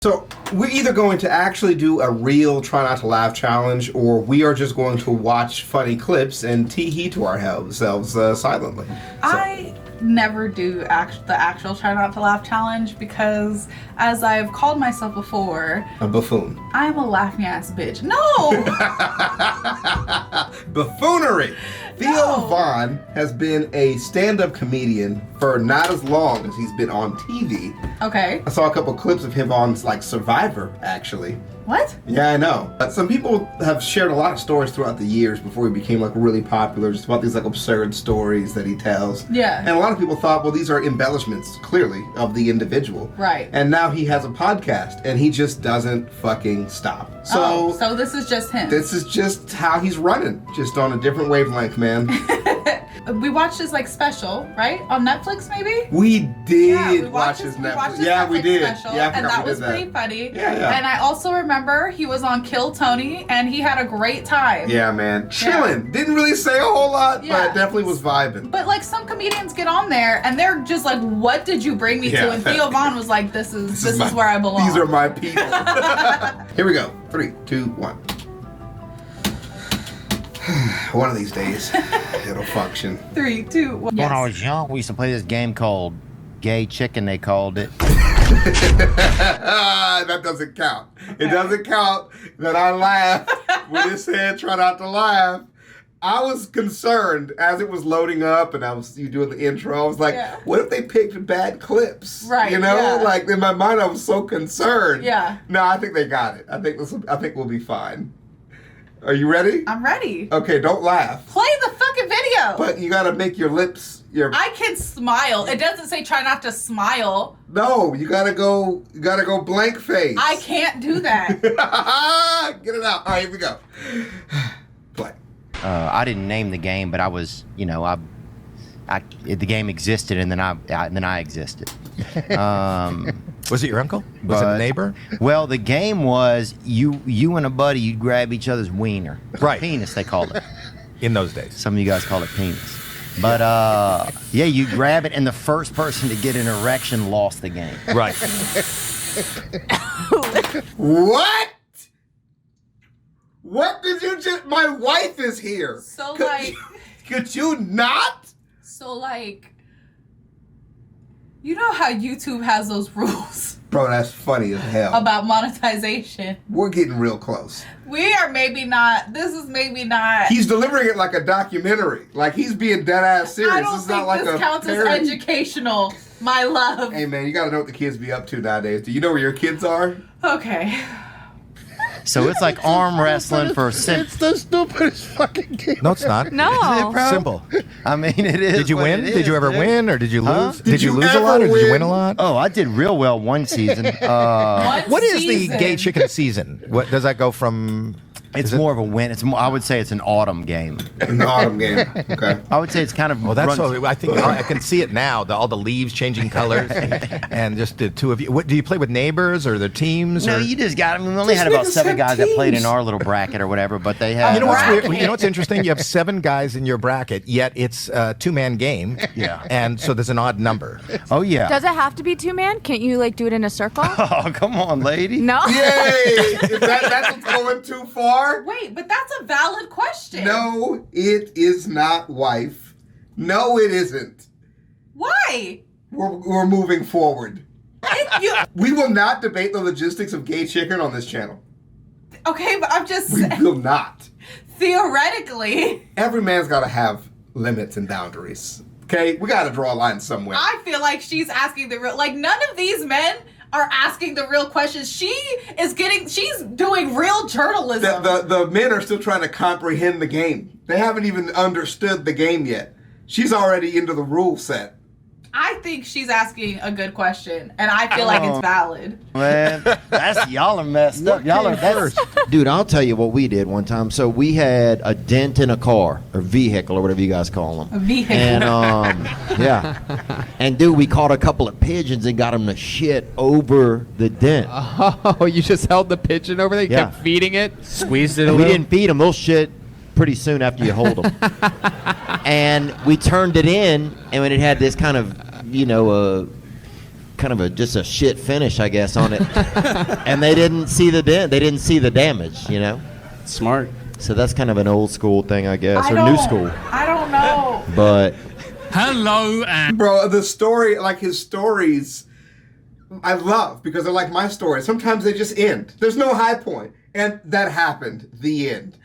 So we're either going to actually do a real try not to laugh challenge, or we are just going to watch funny clips and tee-hee to ourselves silently. So. I never do the actual try not to laugh challenge because, as I've called myself before, a buffoon. I'm a laughing ass bitch. No! Buffoonery! Theo Von has been a stand-up comedian for not as long as he's been on TV. Okay. I saw a couple clips of him on like Survivor, actually. What? Yeah, I know. Some people have shared a lot of stories throughout the years before he became like really popular, just about these like absurd stories that he tells. Yeah. And a lot of people thought, well, these are embellishments, clearly, of the individual. Right. And now he has a podcast, and he just doesn't fucking stop. So this is just him. This is just how he's running, just on a different wavelength, man. We watched his like special, right? On Netflix, maybe? We did we watch his his Netflix. watched his Yeah, Netflix we did. Special, Yeah, I and forgot that we was did that. pretty funny. Yeah. And I also remember he was on Kill Tony, and he had a great time. Yeah, man. Chilling. Yeah. Didn't really say a whole lot, but definitely was vibing. But like some comedians get on there and they're just like, "What did you bring me to?" And Theo Von was like, "This is where I belong. These are my people." Here we go. 3, 2, 1. One of these days, it'll function. 3, 2, 1. When I was young, we used to play this game called Gay Chicken, they called it. That doesn't count. It doesn't count that I laughed when it said try not to laugh. I was concerned as it was loading up and you doing the intro. I was like, what if they picked bad clips? Right. You know, like in my mind, I was so concerned. Yeah. No, I think they got it. I think we'll be fine. Are you ready? I'm ready. Okay, don't laugh. Play the fucking video. But you gotta make your lips I can smile. It doesn't say try not to smile. No, you gotta go blank face. I can't do that. Get it out. All right, here we go. Play. I didn't name the game, but I was, the game existed, and then I existed. Was it your uncle? Was it a neighbor? Well, the game was you and a buddy, you'd grab each other's wiener. Right. Penis, they called it. In those days. Some of you guys call it penis. But, you grab it, and the first person to get an erection lost the game. Right. What? What did you just... My wife is here. So, Could you not? So, you know how YouTube has those rules? Bro, that's funny as hell. About monetization. We're getting real close. We are maybe not. This is maybe not. He's delivering it like a documentary. Like he's being dead ass serious. I don't this is think not like this a counts as parody. educational, my love. Hey man, you gotta know what the kids be up to nowadays. Do you know where your kids are? Okay. So it's like arm wrestling for It's the stupidest fucking game. No, it's not. No. Simple. I mean, it is. Did you win? Did you ever win, or did you lose? Huh? Did you lose a lot, or did you win a lot? Oh, I did real well one season. What is the gay chicken season? What does that go from? It's more of a win. I would say it's an autumn game. An autumn game. Okay. I would say it's kind of. Well, that's so. I think I can see it now. All the leaves changing colors, and just the two of you. What do you play with neighbors or the teams? No, or? you just got. I mean, we only had about 7 guys that played in our little bracket or whatever, but they had. You know what's weird? You know what's interesting? You have 7 guys in your bracket, yet it's a 2-man game. Yeah. And so there's an odd number. Oh yeah. Does it have to be 2-man? Can't you do it in a circle? Oh come on, lady. No. Yay! Is that's going too far? Wait, but that's a valid question. No, it is not, wife. No, it isn't. Why? We're moving forward. We will not debate the logistics of gay chicken on this channel. Okay, but I'm just We will not. theoretically. Every man's got to have limits and boundaries. Okay? We got to draw a line somewhere. I feel like she's asking the real. None of these men are asking the real questions. She's doing real journalism. The men are still trying to comprehend the game. They haven't even understood the game yet. She's already into the rule set. I think she's asking a good question, and I feel like it's valid. Man, y'all are messed up. Y'all are first. Dude, I'll tell you what we did one time. So we had a dent in a car, or vehicle, or whatever you guys call them. A vehicle. And, yeah. And, dude, we caught a couple of pigeons and got them to shit over the dent. Oh, you just held the pigeon over there? You kept feeding it? Squeezed it a We little? didn't feed them. They'll shit pretty soon after you hold them. And we turned it in, and when it had this kind of, kind of just a shit finish, I guess, on it. And they didn't see the dent. They didn't see the damage, you know? Smart. So that's kind of an old school thing, I guess, or new school. I don't know. But Hello, and Bro, the story, like his stories, I love because they're like my stories. Sometimes they just end. There's no high point. And that happened. The end.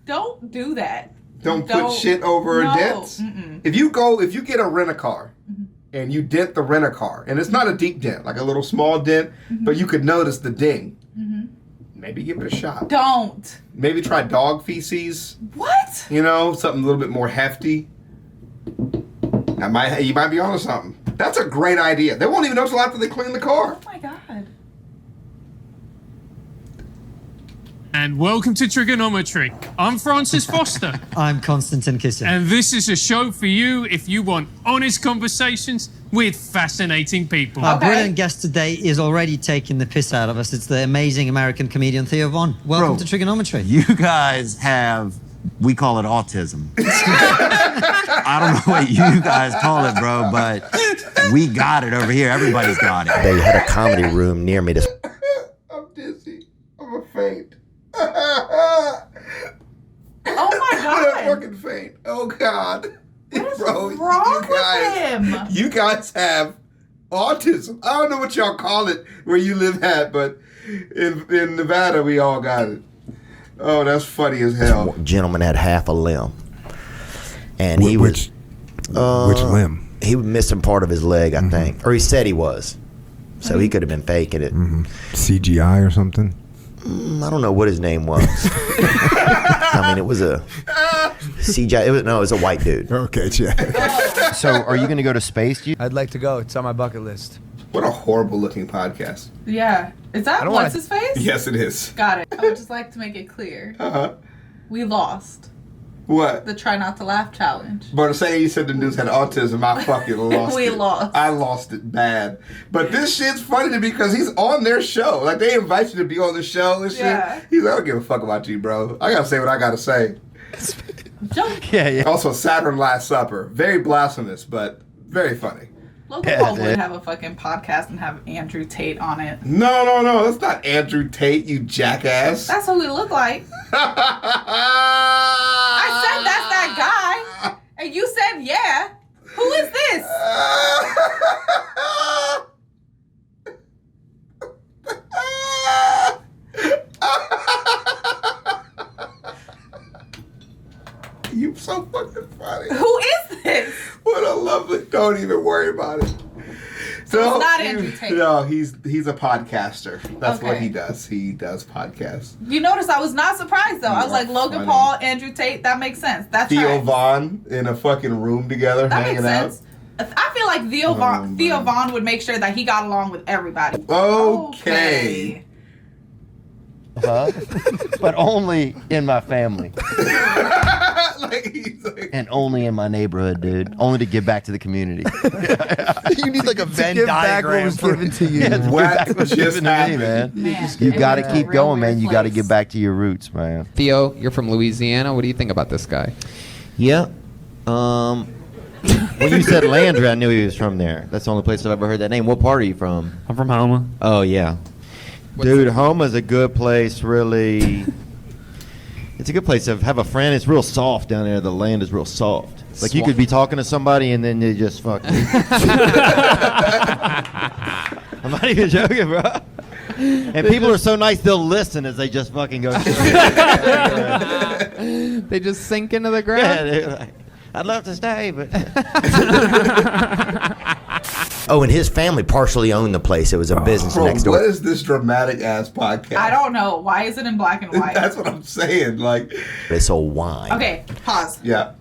Don't do that. Don't put shit over dents. If you get a rent-a-car and you dent the rent-a-car, and it's not a deep dent, like a little small dent, but you could notice the ding, maybe give it a shot. Don't. Maybe try dog feces. What? You know, something a little bit more hefty. You might be onto something. That's a great idea. They won't even know until after they clean the car. Oh my God. and welcome to Trigonometry. I'm Francis Foster. I'm Konstantin Kisin. And this is a show for you if you want honest conversations with fascinating people. Our brilliant guest today is already taking the piss out of us. It's the amazing American comedian Theo Von. Welcome to Trigonometry. You guys have, we call it autism. I don't know what you guys call it, bro, but we got it over here. Everybody's got it. they had a comedy room near me. I'm dizzy. I'm a faint. Oh my God. I'm fucking faint. Oh God. What is Bro, wrong with him? You guys have autism. I don't know what y'all call it where you live at, but in Nevada we all got it. Oh, that's funny as hell. This gentleman had half a limb, and which limb? He was missing part of his leg, I think, or he said he was. So he could have been faking it. CGI or something. I don't know what his name was. I mean, it was a CGI. It was a white dude. Okay, yeah. So, are you going to go to space? I'd like to go. It's on my bucket list. What a horrible looking podcast. Yeah. Is that what's his face? Yes, it is. Got it. I would just like to make it clear. We lost. What? The try not to laugh challenge. But saying you said the dudes had autism, I fucking lost We it. lost. I lost it bad. But this shit's funny to me because he's on their show. Like, they invite you to be on the show and shit. Yeah. He's like, I don't give a fuck about you, bro. I gotta say what I gotta say. Yeah. Also, Saturn Last Supper. Very blasphemous, but very funny. Logan Paul would have a fucking podcast and have Andrew Tate on it. No. That's not Andrew Tate, you jackass. That's who he looked like. I said that's that guy. And you said, yeah. Who is this? You so fucking funny. Who is this? What a lovely. Don't even worry about it. So it's not Andrew Tate. No, he's a podcaster. That's what Okay. he does. He does podcasts. You notice I was not surprised though. I was like, Logan funny. Paul, Andrew Tate, that makes sense. That's Theo right. Von in a fucking room together, That hanging makes out. sense. I feel like Theo Von would make sure that he got along with everybody. Okay. But only in my family. And only in my neighborhood, dude. Only to give back to the community. You need like a Venn give back what diagram was for given to you. Yeah, to give What back what's just given to me, man. You it got to was a keep real going, man. weird You got to place. get back to your roots, man. Theo, you're from Louisiana. What do you think about this guy? Yeah. When you said Landry, I knew he was from there. That's the only place I've ever heard that name. What part are you from? I'm from Homa. Oh, yeah. Dude, Homa's a good place, really. It's a good place to have a friend. It's real soft down there. The land is real soft. Like, you could be talking to somebody and then they just fucking... I'm not even joking, bro. And people are so nice, they'll listen as they just fucking go. They just sink into the ground. Yeah, they're like, I'd love to stay, but... Oh, and his family partially owned the place. It was a business Bro, next door. what is this dramatic ass podcast? I don't know. Why is it in black and white? That's what I'm saying. Like, They sold wine. Okay, pause. yeah.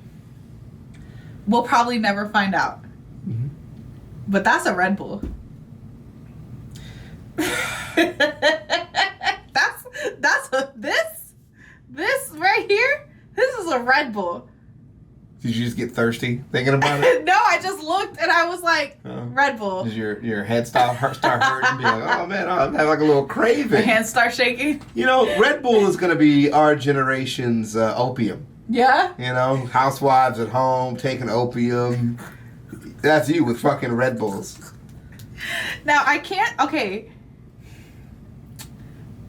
We'll probably never find out. But that's a Red Bull. This right here. This is a Red Bull. Did you just get thirsty thinking about it? No, I just looked and I was like, Red Bull. Does your head start hurting? Be like, oh man, I have like a little My craving. hands start shaking. You know, Red Bull is going to be our generation's opium. Yeah. You know, housewives at home taking opium. That's you with fucking Red Bulls. Now I can't. Okay.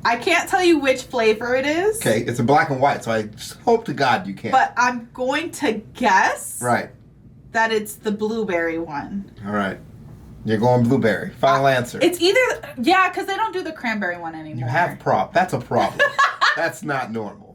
I can't tell you which flavor it is. Okay, it's in black and white, so I just hope to God you can. But I'm going to guess. Right. That it's the blueberry one. All right. You're going blueberry. Final answer. It's either because they don't do the cranberry one anymore. You have That's a problem. That's not normal.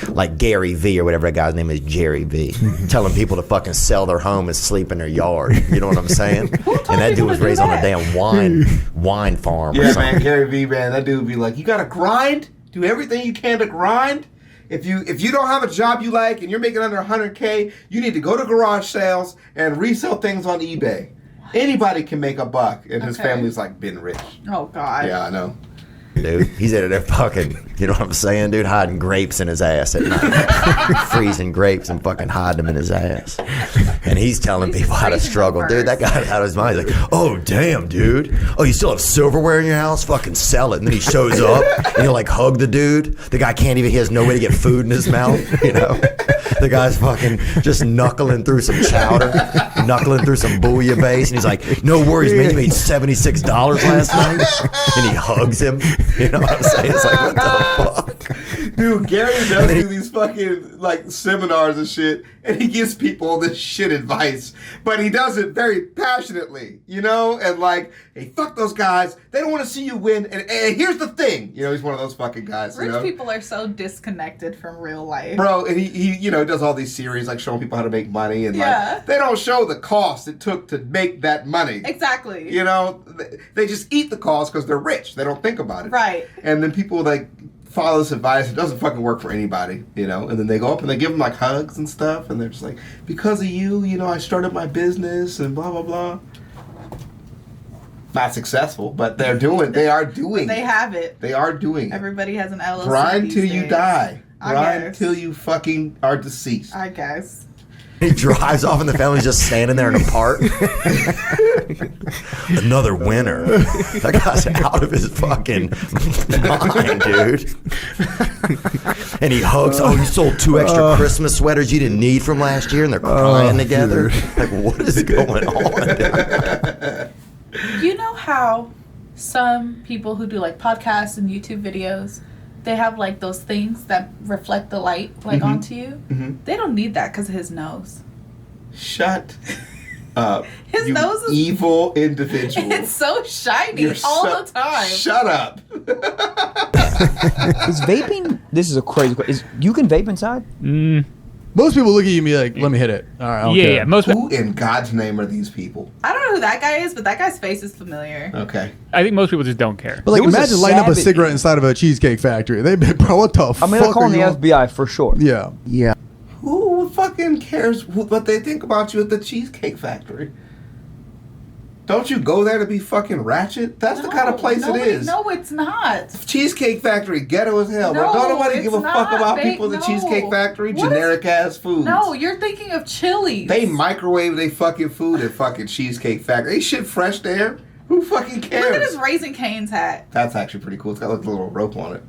Like Gary V or whatever that guy's name is, Jerry V, telling people to fucking sell their home and sleep in their yard. You know what I'm saying? And that dude was raised on a damn wine farm. Yeah, or something. man, Gary V, man, that dude would be like, you gotta grind, do everything you can to grind. If you don't have a job you like and you're making under 100K, you need to go to garage sales and resell things on eBay. Anybody can make a buck, and his family's like been rich. Oh God. Yeah, I know. Dude, he's in there fucking, you know what I'm saying, dude, hiding grapes in his ass at night. Freezing grapes and fucking hiding them in his ass. And he's telling people how to struggle. Dude, that guy out of his mind. He's like, oh, damn, dude. Oh, you still have silverware in your house? Fucking sell it. And then he shows up and he'll like hug the dude. The guy he has no way to get food in his mouth, you know. The guy's fucking just knuckling through some chowder, knuckling through some bouillabaisse. And he's like, no worries, man. You made $76 last night. And he hugs him. You know what I'm saying? It's like, what the fuck? Dude, Gary does do these fucking, like, seminars and shit, and he gives people this shit advice, but he does it very passionately, you know? And, like, hey, fuck those guys. They don't want to see you win. And here's the thing. You know, he's one of those fucking guys, Rich you know? people are so disconnected from real life. Bro, and he you know, does all these series, like, showing people how to make money, and, like, they don't show the cost it took to make that money. Exactly. You know? They just eat the cost because they're rich. They don't think about it. Right. And then people, like, follow this advice. It doesn't fucking work for anybody, you know? And then they go up and they give them, like, hugs and stuff, and they're just like, because of you, you know, I started my business and blah, blah, blah. Not successful, but they are doing They it. have it. They are doing it. Everybody has an LLC. Grind these till you days. die. I Grind guess. till you fucking are deceased. I guess. He drives off and the family's just standing there in a park. Another winner. That guy's out of his fucking mind, dude. And he hugs, you sold 2 extra Christmas sweaters you didn't need from last year, and they're crying together. Like, what is going on? You know how some people who do like podcasts and YouTube videos, they have like those things that reflect the light like onto you? Mm-hmm. They don't need that because of his nose. Shut up. His nose is evil individual. It's so shiny the time. Shut up. Is vaping? This is a crazy question. You can vape inside? Most people look at you and be like, let me hit it. All right, Yeah, most Who in God's name are these people? I don't know who that guy is, but that guy's face is familiar. Okay. I think most people just don't care. But like, There was a imagine lighting up a savage- cigarette inside of a cheesecake factory. They'd be, bro, what the fuck? I mean, they're calling are the you on?" FBI for sure. Yeah. Yeah. Who fucking cares what they think about you at the Cheesecake Factory? Don't you go there to be fucking ratchet? That's the kind of place it is. No, it's not. Cheesecake Factory, ghetto as hell. No, but don't nobody give a it's fuck not. about They- people at the no. Cheesecake Factory. What is- Generic ass foods. No, you're thinking of Chili's. They microwave they fucking food at fucking Cheesecake Factory. They shit fresh there. Who fucking cares? Look at his Raising Cane's hat. That's actually pretty cool. It's got like a little rope on it.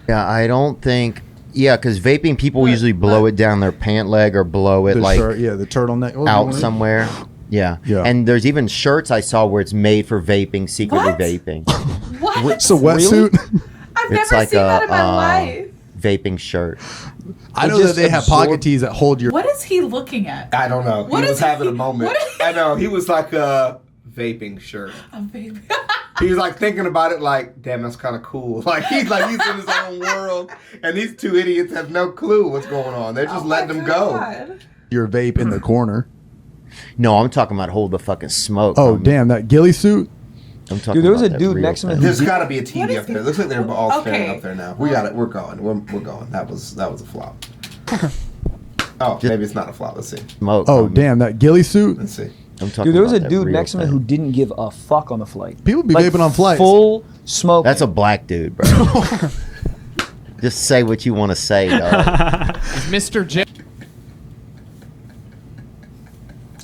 Yeah, I don't think. Yeah, because vaping people usually blow it down their pant leg or blow it The like shirt, the turtleneck. What was out it? somewhere. Yeah. Yeah. And there's even shirts I saw where it's made for vaping, secretly What? vaping. What? It's a wetsuit. I've It's never like seen that a in my life. vaping shirt. I It know that just they have absorb- pocket tees that hold your. What is he looking at? I don't know. What he is was having he- a moment. what is- I know. He was like a vaping shirt. A baby. He was like thinking about it like, damn, that's kind of cool. Like he's in his own world, and these two idiots have no clue what's going on. They're just letting him go. Your vape in the corner. No, I'm talking about hold the fucking smoke. Oh, damn, that ghillie suit. I'm talking Dude, there was about a that dude real next to me thing. who There's got to be a TV up there. It looks like they're all standing Okay. up there now. We got it. We're going. We're going. That was a flop. Oh, maybe it's not a flop. Let's see. Smoke. Oh, damn, that ghillie suit. Let's see. I'm talking Dude, there was a about that dude real next to me thing. who didn't give a fuck on the flight. People be vaping on flights. Full smoke. That's a black dude, bro. Just say what you want to say, dog. Mr. J.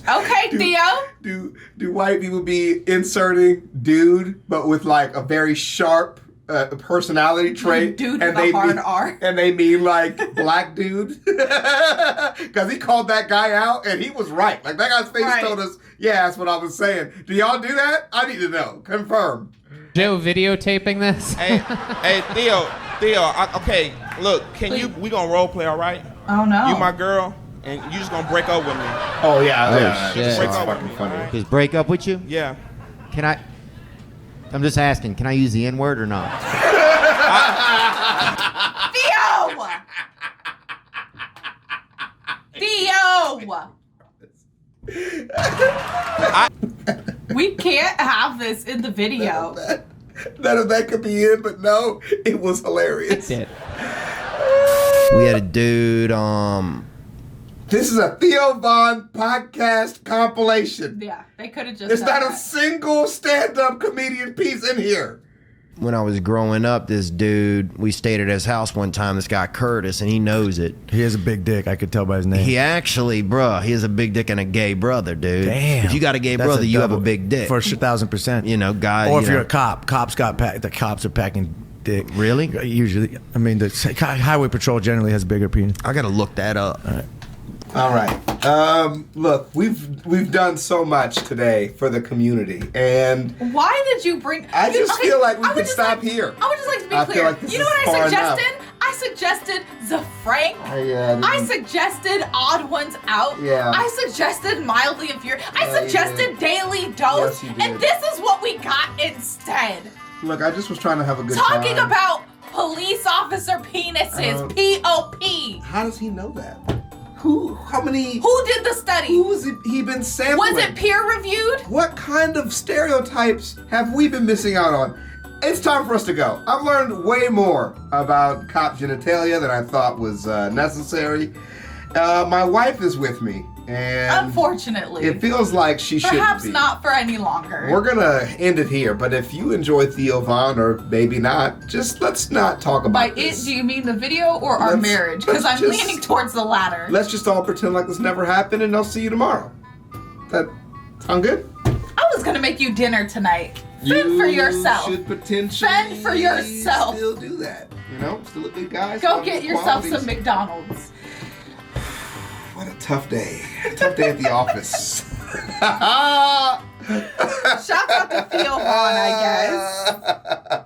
Okay, Theo. Do white people be inserting dude, but with like a very sharp personality trait, Dude and with a hard mean, R. and they mean like black dude, because he called that guy out, and he was right. Like that guy's face told us, yeah, that's what I was saying. Do y'all do that? I need to know. Confirm. Joe videotaping this? Hey, Theo, okay, look, we gonna role play, all right? Oh no. You my girl, and you just gonna break up with me. Oh yeah, Just break That's up with fucking me, funny. all right? Just break up with you? Yeah. Can I? I'm just asking. Can I use the N word or not? Theo! We can't have this in the video. None of that could be in, but no, it was hilarious. We had a dude. This is a Theo Von podcast compilation. Yeah, they could have just. There's done not a that. single stand-up comedian piece in here. When I was growing up, this dude, we stayed at his house one time, this guy Curtis, and he knows it. He has a big dick. I could tell by his name. He actually, bruh, he has a big dick and a gay brother, dude. Damn. If you got a gay That's brother, a you have a double- big dick. For 1,000%. You know, guy. Or if you you're know. a cop. The cops are packing dick. Really? Usually. I mean, the highway patrol generally has bigger penis. I gotta look that up. All right. Look, we've done so much today for the community, and Why did you bring? I just feel like we could stop like, here. I would just like to be I clear. feel like this You know is what far I enough. suggested? I suggested the Frank. Yeah, this I is- suggested Odd Ones Out. Yeah. I suggested Mildly Infuriated. I Yeah, you suggested Daily Dose. Yes, you did. And this is what we got instead. Look, I just was trying to have a good Talking time. about police officer penises. P.O.P. How does he know that? How many? Who did the study? Who was he been sampling? Was it peer reviewed? What kind of stereotypes have we been missing out on? It's time for us to go. I've learned way more about cop genitalia than I thought was necessary. My wife is with me, and Unfortunately. it feels like she shouldn't Perhaps be. not for any longer. We're gonna end it here, but if you enjoy Theo Von, or maybe not, just let's not talk By about it, this. do you mean the video or our Let's- marriage? Because I'm let's just- leaning towards the latter. Let's just all pretend like this never happened, and I'll see you tomorrow. That sound good? I was gonna make you dinner tonight. Fend for yourself. Should potentially Fend for yourself. still do that. You know, still a good guy. Go still get good yourself qualities. some McDonald's. What a tough day. Tough day at the office. Shout out to Theo Vaughn, I guess.